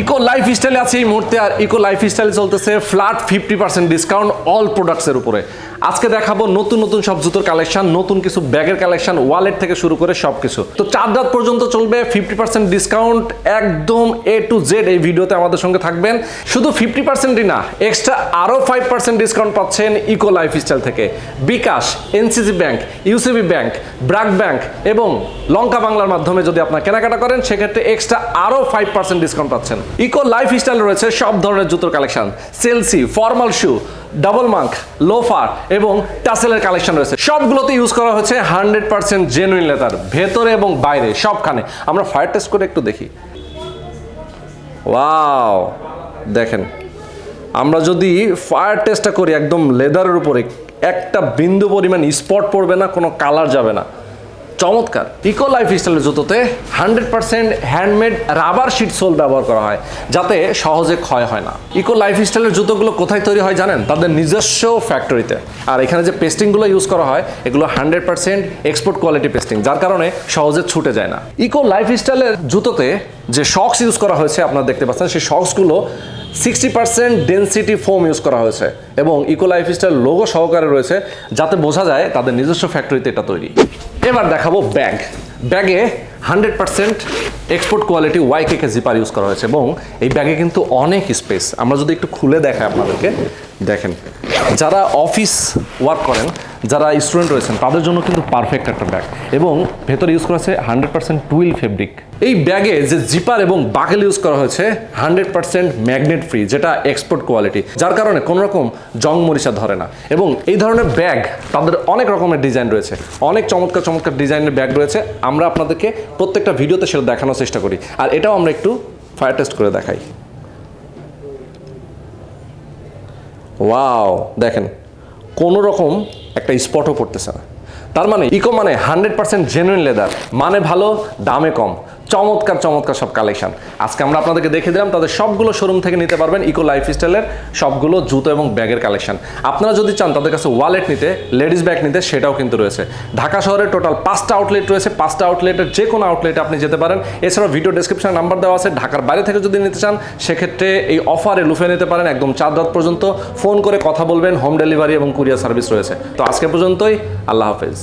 Eco লাইফস্টাইলে আছে এই মুহূর্তে, আর ইকো লাইফস্টাইলে চলতেছে ফ্ল্যাট 50% ডিসকাউন্ট অল প্রোডাক্টসের উপরে। আজকে দেখাবো নতুন নতুন সব জুতোর কালেকশন, নতুন কিছু ব্যাগের কালেকশন, ওয়ালেট থেকে শুরু করে সব কিছু। তো 4 রাত পর্যন্ত চলবে 50% ডিসকাউন্ট, একদম A to Z এই ভিডিওতে আমাদের সঙ্গে থাকবেন। শুধু 50%ই না, এক্সট্রা আরও 5% ডিসকাউন্ট পাচ্ছেন ইকো লাইফস্টাইল থেকে। BKash, NCC bank, UCB bank, BRAC bank এবং লঙ্কা বাংলার মাধ্যমে যদি আপনার কেনাকাটা করেন সেক্ষেত্রে এক্সট্রা আরও 5% ডিসকাউন্ট পাচ্ছেন। ইকো লাইফস্টাইল রয়েছে সব ধরনের জুতোর collection, Chelsea, formal shoe, double monk, loafer এবং টাসেলের কালেকশন রয়েছে। সবগুলোতে ইউজ করা হচ্ছে 100% জেনুইন লেদার, ভেতরে এবং বাইরে সবখানে। আমরা ফায়ার টেস্ট করে একটু দেখি। ওয়াও, দেখেন আমরা যদি ফায়ার টেস্টটা করি একদম লেদারের উপরে, একটা বিন্দু পরিমাণ স্পট পড়বে না, কোনো কালার যাবে না, চমৎকার। ইকো লাইফস্টাইলের জুতোতে 100% হ্যান্ডমেড রাবার শিট সোল ব্যবহার করা হয় যাতে সহজে ক্ষয় হয় না। ইকো লাইফস্টাইলের জুতোগুলো কোথায় তৈরি হয় জানেন? তাদের নিজস্ব ফ্যাক্টরিতে। আর এখানে যে পেস্টিংগুলো ইউজ করা হয় এগুলো 100% এক্সপোর্ট কোয়ালিটি পেস্টিং, যার কারণে সহজে ছুটে যায় না। ইকো লাইফস্টাইলের জুতোতে যে শক্স ইউজ করা হয়েছে আপনারা দেখতে পাচ্ছেন, সেই শক্সগুলো 60% ডেনসিটি ফোম ইউজ করা হয়েছে এবং ইকো লাইফস্টাইল লোগো সহকারে রয়েছে যাতে বোঝা যায় তাদের নিজস্ব ফ্যাক্টরিতে এটা তৈরি। এবার দেখাবো ব্যাগ। ব্যাগে 100% export quality YKK zipper use করা হয়েছে এবং এই ব্যাগে কিন্তু অনেক স্পেস। আমরা যদি একটু খুলে দেখাই আপনাদেরকে, দেখেন যারা অফিস ওয়ার্ক করেন, যারা স্টুডেন্ট রয়েছেন তাদের জন্য কিন্তু পারফেক্ট একটা ব্যাগ। এবং ভেতরে ইউজ করা হয়েছে 100% টুইল ফেব্রিক। এই ব্যাগে যে জিপার এবং বাকেল ইউজ করা হয়েছে 100% ম্যাগনেট ফ্রি, যেটা এক্সপোর্ট কোয়ালিটি, যার কারণে কোনো রকম জং মরিচা ধরে না। এবং এই ধরনের ব্যাগ তাদের অনেক রকমের ডিজাইন রয়েছে, অনেক চমৎকার চমৎকার ডিজাইনের ব্যাগ রয়েছে। আমরা আপনাদেরকে প্রত্যেকটা ভিডিওতে সেটা দেখানোর চেষ্টা করি, আর এটাও আমরা একটু ফায়ার টেস্ট করে দেখাই। ওয়াও, দেখেন কোনো রকম একটা স্পটও পড়তেছে না। তার মানে ইকো মানে 100% জেনুইন লেদার, মানে ভালো, দামে কম, চমৎকার চমৎকার সব কালেকশন। আজকে আমরা আপনাদেরকে দেখে দিলাম, তাদের সবগুলো শোরুম থেকে নিতে পারবেন ইকো লাইফস্টাইলের সবগুলো জুতো এবং ব্যাগের কালেকশন। আপনারা যদি চান তাদের কাছে ওয়ালেট নিতে, লেডিস ব্যাগ নিতে, সেটাও কিন্তু রয়েছে। ঢাকা শহরে টোটাল 5টা আউটলেট রয়েছে, 5টা আউটলেটের যে কোনো আউটলেটে আপনি যেতে পারেন। এছাড়াও ভিডিও ডেসক্রিপশনে নাম্বার দেওয়া আছে। ঢাকার বাইরে থেকে যদি নিতে চান সেক্ষেত্রে এই অফারে লুফে নিতে পারেন। একদম 4 রাত পর্যন্ত ফোন করে কথা বলবেন, হোম ডেলিভারি এবং কুরিয়ার সার্ভিস রয়েছে। তো আজকে পর্যন্তই, আল্লাহ হাফেজ।